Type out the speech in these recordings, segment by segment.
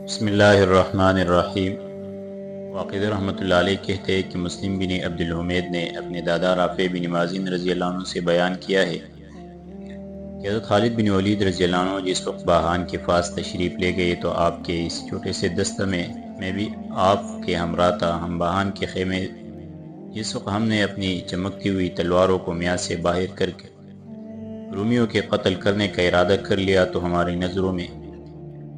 بسم اللہ الرحمن الرحیم۔ واقد رحمۃ اللہ علیہ کہتے ہیں کہ مسلم بن عبد الحمید نے اپنے دادا رافع بن مازن رضی اللہ عنہ سے بیان کیا ہے کہ حضرت خالد بن ولید رضی اللہ عنہ جس وقت باہان کے پاس تشریف لے گئے تو آپ کے اس چھوٹے سے دستہ میں بھی آپ کے ہمراہ تھا۔ ہم باہان کے خیمے جس وقت ہم نے اپنی چمکتی ہوئی تلواروں کو میاں سے باہر کر کے رومیوں کے قتل کرنے کا ارادہ کر لیا تو ہماری نظروں میں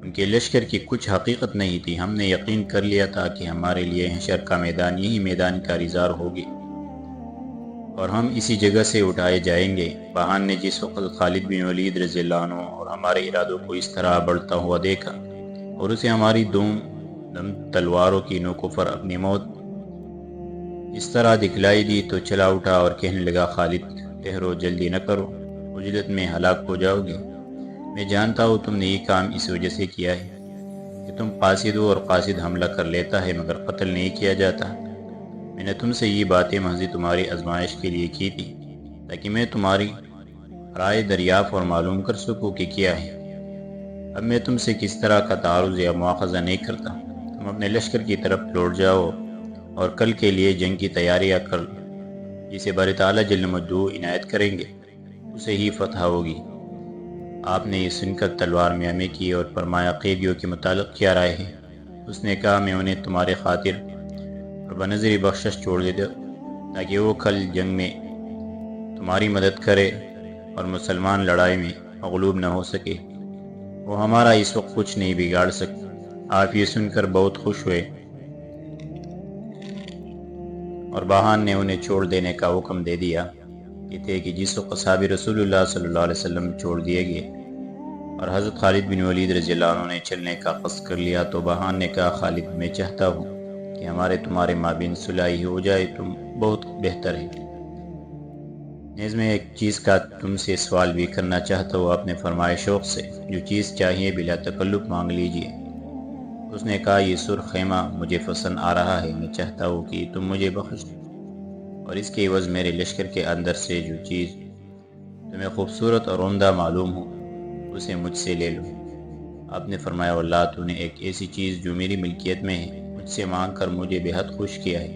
ان کے لشکر کی کچھ حقیقت نہیں تھی۔ ہم نے یقین کر لیا تھا کہ ہمارے لیے حشر کا میدان یہی میدان کارزار ہوگی اور ہم اسی جگہ سے اٹھائے جائیں گے۔ باہان نے جس وقت خالد بن ولید رضی اللہ عنہ اور ہمارے ارادوں کو اس طرح بڑھتا ہوا دیکھا اور اسے ہماری دم تلواروں کی نوکوں پر اپنی موت اس طرح دکھلائی دی تو چلا اٹھا اور کہنے لگا، خالد ٹھہرو، جلدی نہ کرو، عجلت میں ہلاک ہو جاؤ گے۔ میں جانتا ہوں تم نے یہ کام اس وجہ سے کیا ہے کہ تم قاصد ہو اور قاصد حملہ کر لیتا ہے مگر قتل نہیں کیا جاتا۔ میں نے تم سے یہ باتیں محض تمہاری آزمائش کے لیے کی تھی تاکہ میں تمہاری رائے دریافت اور معلوم کر سکوں کہ کیا ہے۔ اب میں تم سے کس طرح کا تعارض یا مواخذہ نہیں کرتا۔ تم اپنے لشکر کی طرف لوٹ جاؤ اور کل کے لیے جنگ کی تیاریاں کر لو۔ جسے باری تعالیٰ جل مجدہ عنایت کریں گے اسے ہی فتح ہوگی۔ آپ نے یہ سن کر تلوار میاں کی اور فرمایا، قیدیوں کے متعلق کیا رائے ہے؟ اس نے کہا، میں انہیں تمہارے خاطر اور بنظر بخشش چھوڑ دیتا تاکہ وہ کل جنگ میں تمہاری مدد کرے اور مسلمان لڑائی میں مغلوب نہ ہو سکے۔ وہ ہمارا اس وقت کچھ نہیں بگاڑ سکتے۔ آپ یہ سن کر بہت خوش ہوئے اور باہان نے انہیں چھوڑ دینے کا حکم دے دیا۔ کہتے کہ جس وقت اصحاب رسول اللہ صلی اللہ علیہ وسلم چھوڑ دیے گئے اور حضرت خالد بن ولید رضی اللہ عنہ نے چلنے کا قصد کر لیا تو باہان نے کہا، خالد میں چاہتا ہوں کہ ہمارے تمہارے مابین صلح ہی ہو جائے، تم بہت بہتر ہے۔ نیز میں ایک چیز کا تم سے سوال بھی کرنا چاہتا ہوں۔ آپ نے فرمایا، شوق سے، جو چیز چاہیے بلا تکلف مانگ لیجئے۔ اس نے کہا، یہ سرخ خیمہ مجھے پسند آ رہا ہے، میں چاہتا ہوں کہ تم مجھے بخش دو اور اس کے عوض میرے لشکر کے اندر سے جو چیز تمہیں خوبصورت اور عمدہ معلوم ہو اسے مجھ سے لے لو۔ آپ نے فرمایا، واللہ تو نے ایک ایسی چیز جو میری ملکیت میں ہے مجھ سے مانگ کر مجھے بے حد خوش کیا ہے،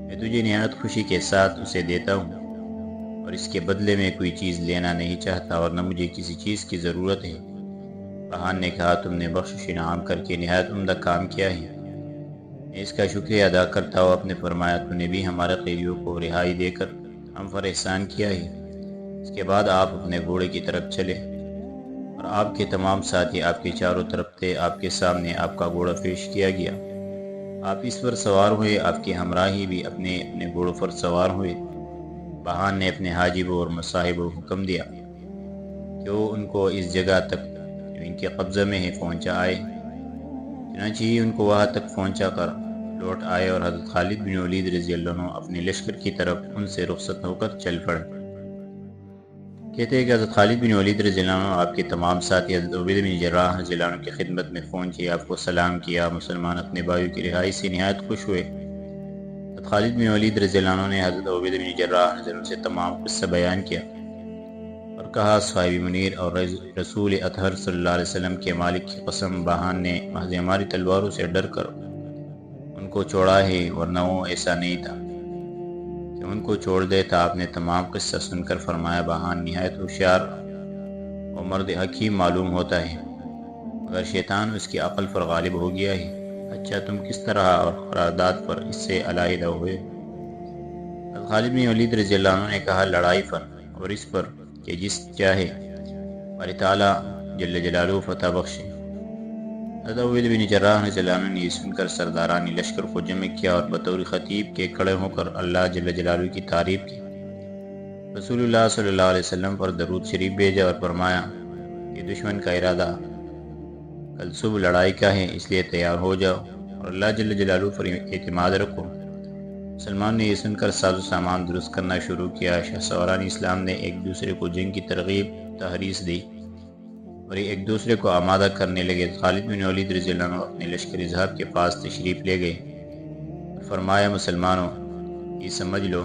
میں تجھے نہایت خوشی کے ساتھ اسے دیتا ہوں اور اس کے بدلے میں کوئی چیز لینا نہیں چاہتا اور نہ مجھے کسی چیز کی ضرورت ہے۔ باہان نے کہا، تم نے بخشش انعام کر کے نہایت عمدہ کام کیا ہے، میں اس کا شکریہ ادا کرتا ہوں۔ آپ نے فرمایا، تو نے بھی ہمارے قیدیوں کو رہائی دے کر ہم پر احسان کیا ہے۔ اس کے بعد آپ اپنے گھوڑے کی طرف چلے اور آپ کے تمام ساتھی آپ کے چاروں طرف تھے۔ آپ کے سامنے آپ کا گھوڑا پیش کیا گیا، آپ اس پر سوار ہوئے، آپ کے ہمراہی بھی اپنے اپنے گھوڑوں پر سوار ہوئے۔ باہان نے اپنے حاجبوں اور مصاحبوں کو حکم دیا کہ وہ ان کو اس جگہ تک جو ان کے قبضہ میں ہے پہنچا آئے۔ چنانچہ ان کو وہاں تک پہنچا کر لوٹ آئے اور حضرت خالد بن ولید رضی اللہ عنہ اپنے لشکر کی طرف ان سے رخصت ہو کر چل پڑے۔ کہتے ہیں کہ حضرت خالد بن ولید رضی اللہ عنہ آپ کے تمام ساتھی حضرت عبیدہ بن جراح رضی اللہ عنہ کی خدمت میں پہنچے، آپ کو سلام کیا۔ مسلمان اپنے بھائیوں کی رہائی سے نہایت خوش ہوئے۔ حضرت خالد بن ولید رضی اللہ عنہ نے حضرت عبیدہ بن جراح رضی اللہ عنہ سے تمام قصہ بیان کیا اور کہا، صاحب منیر اور رسول اطہر صلی اللہ علیہ وسلم کے مالک کی قسم، باہان نے محض ہماری تلواروں سے ڈر کر ان کو چھوڑا ہے، ورنہ وہ ایسا نہیں تھا کہ ان کو چھوڑ دیتا۔ آپ نے تمام قصہ سن کر فرمایا، باہان نہایت ہوشیار اور مرد حکیم معلوم ہوتا ہے مگر شیطان اس کی عقل پر غالب ہو گیا ہے۔ اچھا، تم کس طرح اور قرارداد پر اس سے علیحدہ ہوئے؟ حضرت خالد بن ولید رضی اللہ عنہ نے کہا، لڑائی پر اور اس پر کہ جس چاہے باری تعالیٰ جل جلالہ فتح بخشے۔ حضرت عبیدہ بن جراح رضی اللہ عنہ نے یہ سن کر سردارانی لشکر کو جمع کیا اور بطور خطیب کے کھڑے ہو کر اللہ جل جلالہ کی تعریف کی، رسول اللہ صلی اللہ علیہ وسلم پر درود شریف بھیجا اور فرمایا کہ دشمن کا ارادہ کل صبح لڑائی کا ہے، اس لیے تیار ہو جاؤ اور اللہ جل جلالہ پر اعتماد رکھو۔ مسلمان نے یہ سن کر ساز و سامان درست کرنا شروع کیا۔ شہسواران اسلام نے ایک دوسرے کو جنگ کی ترغیب تحریص دی اور یہ ایک دوسرے کو آمادہ کرنے لگے۔ خالد بن ولید رضی اللہ عنہ اپنے لشکر اظہار کے پاس تشریف لے گئے اور فرمایا، مسلمانوں، یہ سمجھ لو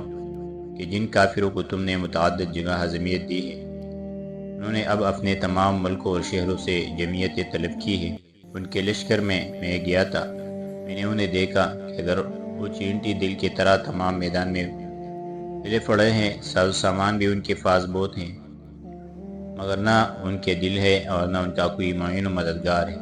کہ جن کافروں کو تم نے متعدد جگہ ہزیمت دی ہے انہوں نے اب اپنے تمام ملکوں اور شہروں سے جمعیت طلب کی ہے۔ ان کے لشکر میں گیا تھا، میں نے انہیں دیکھا کہ اگر وہ چینٹی دل کی طرح تمام میدان میں پھیلے پڑے ہیں، ساز و سامان بھی ان کے پاس بہت ہیں، مگر نہ ان کے دل ہے اور نہ ان کا کوئی معین و مددگار ہے،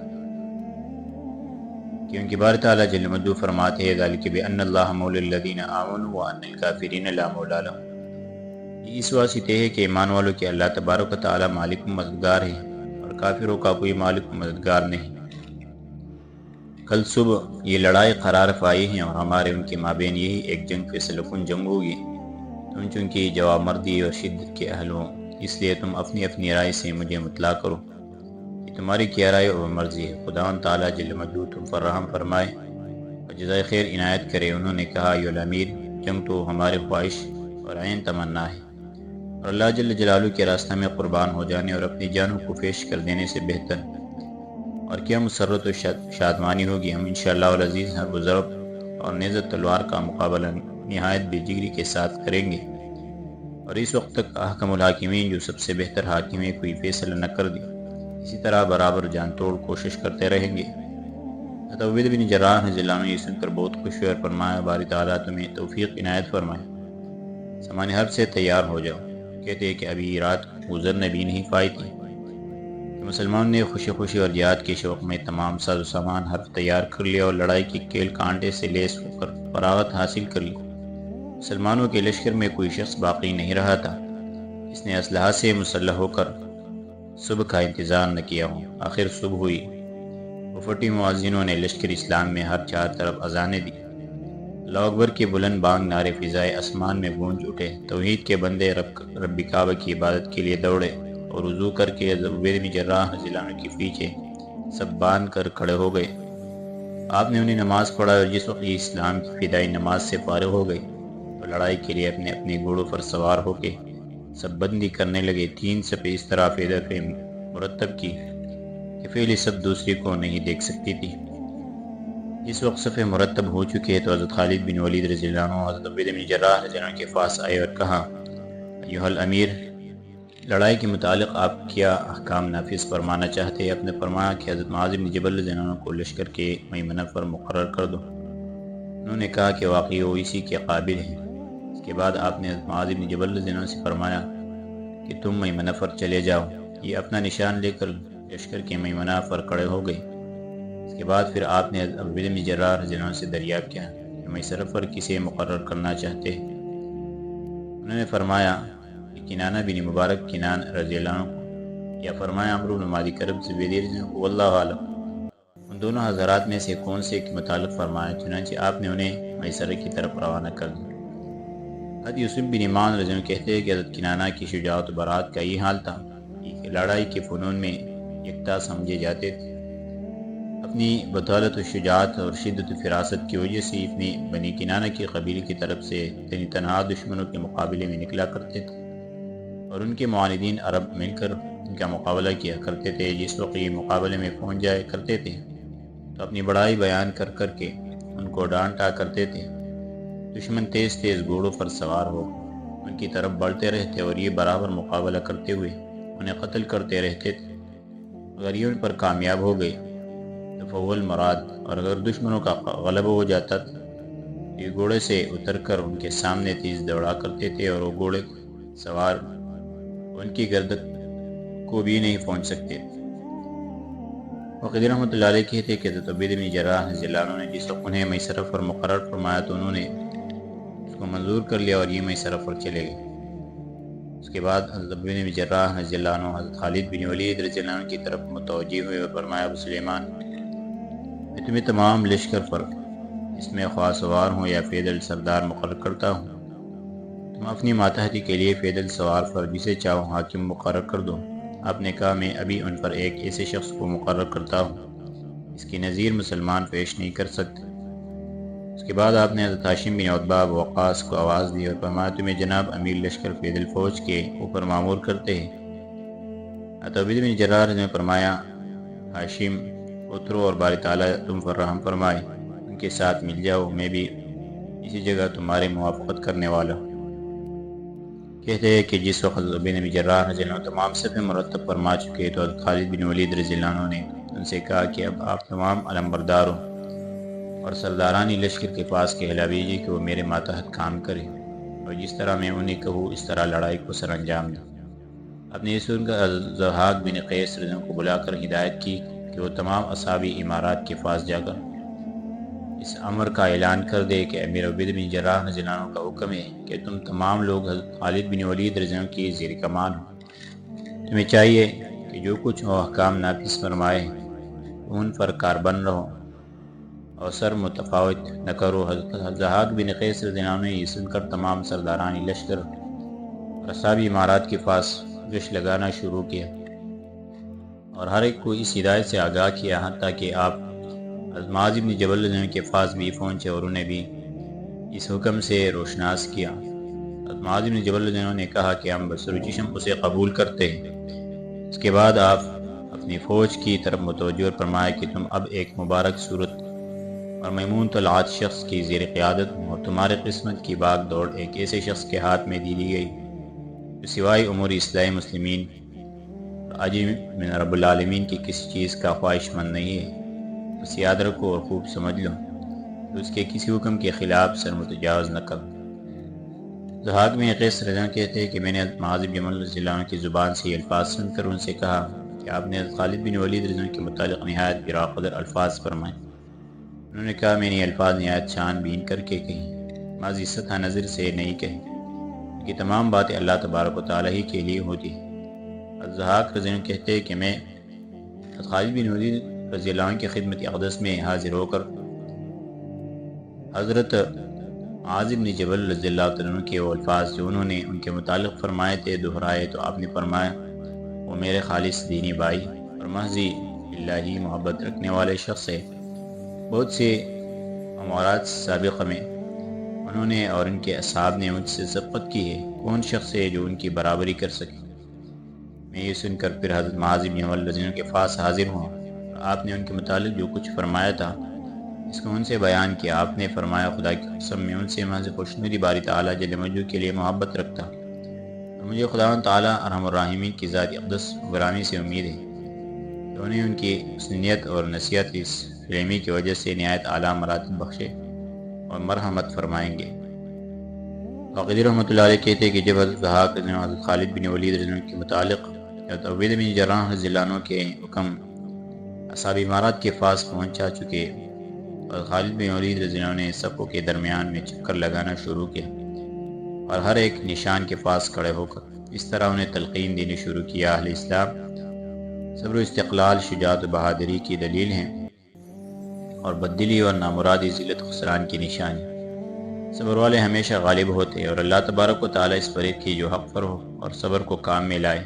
کیونکہ بار تعالیٰ جل مجدہ فرماتے ہیں ذالک بأن اللہ مولی الذین آمنوا وأن الکافرین لا مولی لهم۔ یہ اس واسطے ہے کہ ایمان والوں کے اللہ تبارک و تعالیٰ مالک و مددگار ہے اور کافروں کا کوئی مالک و مددگار نہیں۔ کل صبح یہ لڑائی قرار پائی ہیں اور ہمارے ان کے مابین یہی ایک جنگ فیصلہ کن جنگ ہوگی، تم چونکہ جواب مردی اور شدت کے اہل ہو، اس لیے تم اپنی اپنی رائے سے مجھے مطلع کرو، یہ تمہاری کیا رائے اور مرضی ہے، خداوند تعالیٰ جل مجدہ تم پر رحم فرمائے اور جزائے خیر عنایت کرے۔ انہوں نے کہا ایھا الامیر، جنگ تو ہماری خواہش اور عین تمنا ہے، اور اللہ جل جلالہ کے راستہ میں قربان ہو جانے اور اپنی جانوں کو پیش کر دینے سے بہتر اور کیا مسرت و شادمانی ہوگی۔ ہم انشاءاللہ العزیز حرب و ضرب اور نیزہ تلوار کا مقابلہ نہایت بے جگری کے ساتھ کریں گے، اور اس وقت تک احکم الحاکمین جو سب سے بہتر حاکم ہے کوئی فیصلہ نہ کر دے، اسی طرح برابر جان توڑ کوشش کرتے رہیں گے۔ حضرت عبیدہ بن جراح رضی اللہ عنہ یہ سن کر بہت خوش ہوئے اور فرمایا باری تعالیٰ تمہیں توفیق عنایت فرمائے، سامان حرب سے تیار ہو جاؤ۔ کہتے ہیں کہ ابھی رات گزرنے بھی نہیں پائی تھی کہ مسلمانوں نے خوشی خوشی اور جہاد کے شوق میں تمام ساز و سامان حرب تیار کر لیا اور لڑائی کی کیل کانٹے سے لیس ہو کر فراغت حاصل کر لی۔ مسلمانوں کے لشکر میں کوئی شخص باقی نہیں رہا تھا جس نے اسلحہ سے مسلح ہو کر صبح کا انتظار نہ کیا ہو۔ آخر صبح ہوئی، وفٹی معذنوں نے لشکر اسلام میں ہر چار طرف اذانیں دی، اللہ اکبر کے بلند بانگ نعرے فضائے آسمان میں گونج اٹھے، توحید کے بندے رب کعبہ کی عبادت کے لیے دوڑے اور وضو کر کے عبیدہ بن جراح رضی اللہ عنہ کے پیچھے سب باندھ کر کھڑے ہو گئے۔ آپ نے انہیں نماز پڑھائی اور جس وقت یہ اسلام کی فدائی نماز سے فارغ ہو گئی تو لڑائی کے لیے اپنے اپنے گھوڑوں پر سوار ہو کے سب بندی کرنے لگے۔ 3 صفیں اس طرح دفعے مرتب کی کہ پہلی صف دوسری کو نہیں دیکھ سکتی تھی۔ جس وقت صفیں مرتب ہو چکے تو حضرت خالد بن ولید رضی اللہ عنہ حضرت عبیدہ بن جراح رضی اللہ عنہ کے پاس آئے اور کہا ایھا الامیر، لڑائی کے متعلق آپ کیا احکام نافذ فرمانا چاہتے ہیں؟ آپ نے فرمایا کہ حضرت معاذ بن جبل رضی اللہ عنہ کو لشکر کے میمنہ پر مقرر کر دو۔ انہوں نے کہا کہ واقعی وہ اسی کے قابل ہیں۔ اس کے بعد آپ نے حضرت معاذ بن جبل رضی اللہ عنہ سے فرمایا کہ تم میمنہ پر چلے جاؤ۔ یہ اپنا نشان لے کر لشکر کے میمنہ پر کھڑے ہو گئے۔ اس کے بعد پھر آپ نے حضرت عبیدہ بن جراح رضی اللہ عنہ سے دریافت کیا کہ میسرہ پر کسے مقرر کرنا چاہتے ہیں؟ انہوں نے فرمایا کہ کنانہ بن مبارک کنان رضی اللہ عنہ کو، یا فرمایا عمرو بن مالک کرب زبیدی رضی اللہ عنہ کو، واللہ عالم۔ ان دونوں حضرات میں سے کون سے کے متعلق فرمایا، چنانچہ آپ نے انہیں میسرہ کی طرف روانہ کر دیا۔ حضرت یوسف بن ایمان رضی اللہ عنہ کہتے ہیں کہ حضرت کنانہ کی شجاعت و برات کا یہ حال تھا کہ لڑائی کے فنون میں یکتا سمجھے جاتے تھے، اپنی بطالت و شجاعت اور شدت و فراست کی وجہ سے اپنی بنی کنانہ کی قبیلے کی طرف سے تنہا دشمنوں کے مقابلے میں نکلا کرتے تھے اور ان کے معاندین عرب مل کر ان کا مقابلہ کیا کرتے تھے۔ جس وقت یہ مقابلے میں پہنچ جایا کرتے تھے تو اپنی بڑائی بیان کر کر کے ان کو ڈانٹا کرتے تھے۔ دشمن تیز تیز گھوڑوں پر سوار ہو ان کی طرف بڑھتے رہتے اور یہ برابر مقابلہ کرتے ہوئے انہیں قتل کرتے رہتے تھے۔ اگر یہ ان پر کامیاب ہو گئے تو فول مراد، اور اگر دشمنوں کا غلبہ ہو جاتا تو یہ گھوڑے سے اتر کر ان کے سامنے تیز دوڑا کرتے تھے اور وہ گھوڑے سوار ان کی گردن کو بھی نہیں پہنچ سکتے۔ وقید رحمۃ اللہ علیہ کہتے کہ حضرت عبیدہ بن جراح رضی اللہ عنہ نے جس وقت انہیں میسرہ پر مقرر فرمایا تو انہوں نے اس کو منظور کر لیا اور یہ میسرہ پر چلے گئے۔ اس کے بعد حضرت عبیدہ بن جراح رضی اللہ عنہ حضرت خالد بن ولید رضی اللہ عنہ کی طرف متوجہ ہوئے اور فرمایا ابو سلیمان، میں تمہیں تمام لشکر پر اس میں خواہ سوار ہوں یا پیدل سردار مقرر کرتا ہوں، تم اپنی ماتحتی کے لیے پیدل سوار پر جسے چاہو حاکم مقرر کر دو۔ آپ نے کہا میں ابھی ان پر ایک ایسے شخص کو مقرر کرتا ہوں اس کی نظیر مسلمان پیش نہیں کر سکتے۔ اس کے بعد آپ نے حضرت ہاشم بن عتبہ ابو وقاص کو آواز دی اور فرمایا تمہیں جناب امیر لشکر پیدل فوج کے اوپر معمور کرتے ہیں۔ حضرت عبیدہ بن جراح نے فرمایا ہاشم اترو اور باری تعالیٰ تم پر رحم فرمائے، ان کے ساتھ مل جاؤ، میں بھی اسی جگہ تمہارے موافقت کرنے والا ہوں۔ کہتے ہیں کہ جس وقت عبیدہ بن جراح رضی اللہ عنہ تمام صفیں مرتب فرما چکے تو حضرت خالد بن ولید رضی اللہ عنہ نے ان سے کہا کہ اب آپ تمام علمبرداروں اور سردارانی لشکر کے پاس کہلا بھیجیے کہ وہ میرے ماتحت کام کرے، اور جس طرح میں انہیں کہوں اس طرح لڑائی کو سر انجام دیں۔ اپنے یہ سن کر ضحاک بن قیس رضی اللہ عنہ کو بلا کر ہدایت کی کہ وہ تمام اصحابی امارات کے پاس جا کر اس امر کا اعلان کر دے کہ امیر عبیدہ بن جراح رضی اللہ عنہ کا حکم ہے کہ تم تمام لوگ حضرت خالد بن ولید رضی اللہ عنہ کی زیر کمان ہو۔ تمہیں چاہیے کہ جو کچھ وہ احکام نافذ فرمائے ان پر کاربن رہو اور سر متفاوت نہ کرو۔ حضرت ضحاک بن قیس رضی اللہ عنہ نے یہ سن کر تمام سردارانی لشکر اور اصحابی امارات کے پاس گشت لگانا شروع کیا اور ہر ایک کو اس ہدایت سے آگاہ کیا، حتیٰ کہ آپ حضرت معاذ بن جبل رضی اللہ عنہ کے پاس بھی پہنچے اور انہیں بھی اس حکم سے روشناس کیا۔ حضرت معاذ بن جبل رضی اللہ عنہ نے کہا کہ ہم بصر چشم اسے قبول کرتے ہیں۔ اس کے بعد آپ اپنی فوج کی طرف متوجہ فرمائے کہ تم اب ایک مبارک صورت اور میمون طلعت شخص کی زیر قیادت اور تمہارے قسمت کی باغ دوڑ ایک ایسے شخص کے ہاتھ میں دی گئی جو سوائے امور اصلاح مسلمین اور عجیب من رب العالمین کی کسی چیز کا خواہش مند نہیں ہے۔ بس یاد رکھو اور خوب سمجھ لو کہ اس کے کسی حکم کے خلاف سر متجاوز نہ کرو۔ ضحاک بن قیس رضی اللہ عنہ کہتے ہیں کہ میں نے حضرت معاذ بن جبل رضی اللہ عنہ کی زبان سے یہ الفاظ سن کر ان سے کہا کہ آپ نے حضرت خالد بن ولید رضی اللہ عنہ کے متعلق نہایت بلا قدر الفاظ فرمائے۔ انہوں نے کہا میں نے یہ الفاظ نہایت چھان بین کر کے کہیں، محض سطح نظر سے نہیں کہیں، کہ تمام باتیں اللہ تبارک و تعالیٰ ہی کے لیے ہوتی ہیں۔ ضحاک رضی اللہ عنہ کہتے ہیں کہ میں حضرت خالد بن ولید رضی اللہ عنہ کی خدمت اقدس میں حاضر ہو کر حضرت معاذ بن جبل رضی اللہ عنہ کے وہ الفاظ جو انہوں نے ان کے متعلق فرمائے تھے دہرائے، تو آپ نے فرمایا وہ میرے خالص دینی بھائی اور محض الہی محبت رکھنے والے شخص ہے۔ بہت سے امورات سابقہ میں انہوں نے اور ان کے اصحاب نے مجھ سے سبقت کی ہے، کون شخص ہے جو ان کی برابری کر سکے؟ میں یہ سن کر پھر حضرت معاذ بن جبل رضی اللہ عنہ کے پاس حاضر ہوا اور آپ نے ان کے متعلق جو کچھ فرمایا تھا اس کو ان سے بیان کیا۔ آپ نے فرمایا خدا کی قسم میں ان سے محض خوشنودی باری تعالیٰ جل مجدہ کے لیے محبت رکھتا اور مجھے خداوند تعالیٰ ارحم الراحمین کی ذات اقدس غلامی سے امید ہے کہ انہیں ان کی حسنیت اور نصیحت اس علمی کی وجہ سے نہایت اعلیٰ مراتب بخشے اور مرحمت فرمائیں گے۔ باقی رحمۃ اللہ علیہ کہتے ہیں کہ جب حضرت ضحاک رضی اللہ عنہ حضرت خالد بن ولید رضی اللہ عنہ کے متعلق حضرت عبیدہ بن جراح رضی اللہ عنہ کے حکم اصحاب امارات کے پاس پہنچا چکے اور خالد بن ولید رضی اللہ عنہ نے صفوں کے درمیان میں چکر لگانا شروع کیا اور ہر ایک نشان کے پاس کھڑے ہو کر اس طرح انہیں تلقین دینی شروع کیا، اہل اسلام صبر و استقلال شجاعت و بہادری کی دلیل ہیں اور بددلی اور نامرادی ذلت خسران کی نشانی۔ صبر والے ہمیشہ غالب ہوتے ہیں اور اللہ تبارک و تعالیٰ اس پر کی جو حق پر ہو اور صبر کو کام میں لائے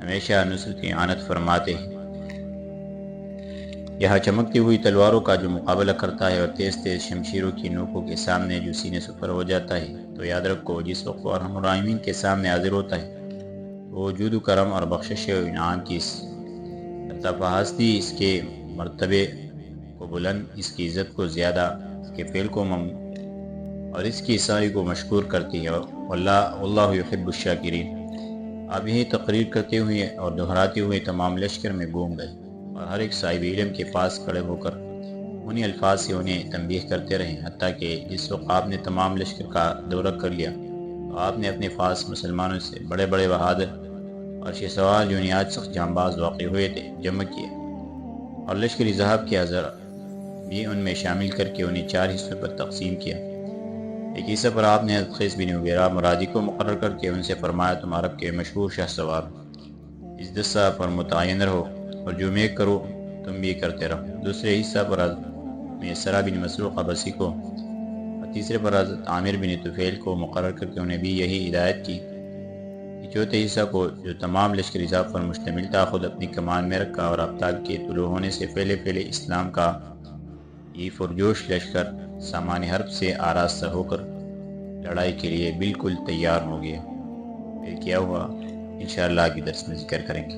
ہمیشہ نصرت اعانت فرماتے ہیں۔ یہاں چمکتی ہوئی تلواروں کا جو مقابلہ کرتا ہے اور تیز تیز شمشیروں کی نوکوں کے سامنے جو سینے سپر ہو جاتا ہے، تو یاد رکھو جس وقت وہ ارحم الراحمین کے سامنے حاضر ہوتا ہے وہ وجود و کرم اور بخشش و انعام کی ارتفاعی اس کے مرتبے کو بلند، اس کی عزت کو زیادہ، اس کے فعل کو اور اس کی عیسائی کو مشکور کرتی ہے، واللہ یحب الشاکرین۔ آپ یہی تقریر کرتے ہوئے اور دہراتے ہوئے تمام لشکر میں گھوم گئے اور ہر ایک صاحب علم کے پاس کھڑے ہو کر انہی الفاظ سے انہیں تنبیہ کرتے رہے، حتیٰ کہ جس وقت آپ نے تمام لشکر کا دورہ کر لیا تو آپ نے اپنے پاس مسلمانوں سے بڑے بڑے بہادر اور شہسوار جو نہایت سخت جانباز واقع ہوئے تھے جمع کیا اور لشکری ذہاب کے اعضاء بھی ان میں شامل کر کے انہیں 4 حصوں پر تقسیم کیا۔ ایک حصہ پر آپ نے حضرت قیس بن عبیرہ مرادی کو مقرر کر کے ان سے فرمایا تم عرب کے مشہور شاہ سوار اس دستہ پر متعین رہو اور جو میں کرو تم بھی کرتے رہو۔ دوسرے حصہ پر حضرت میسرہ بن مسروق عبسی کو اور تیسرے پر حضرت عامر بن طفیل کو مقرر کر کے انہیں بھی یہی ہدایت کی۔ چوتھے حصہ کو جو تمام لشکری ضابط پر مشتمل تھا خود اپنی کمان میں رکھا اور آفتاب کے طلوع ہونے سے پہلے اسلام کا یہ پرجوش لشکر سامان حرب سے آراستہ ہو کر لڑائی کے لیے بالکل تیار ہو گیا۔ پھر کیا ہوا انشاءاللہ آگے درس میں ذکر کریں گے۔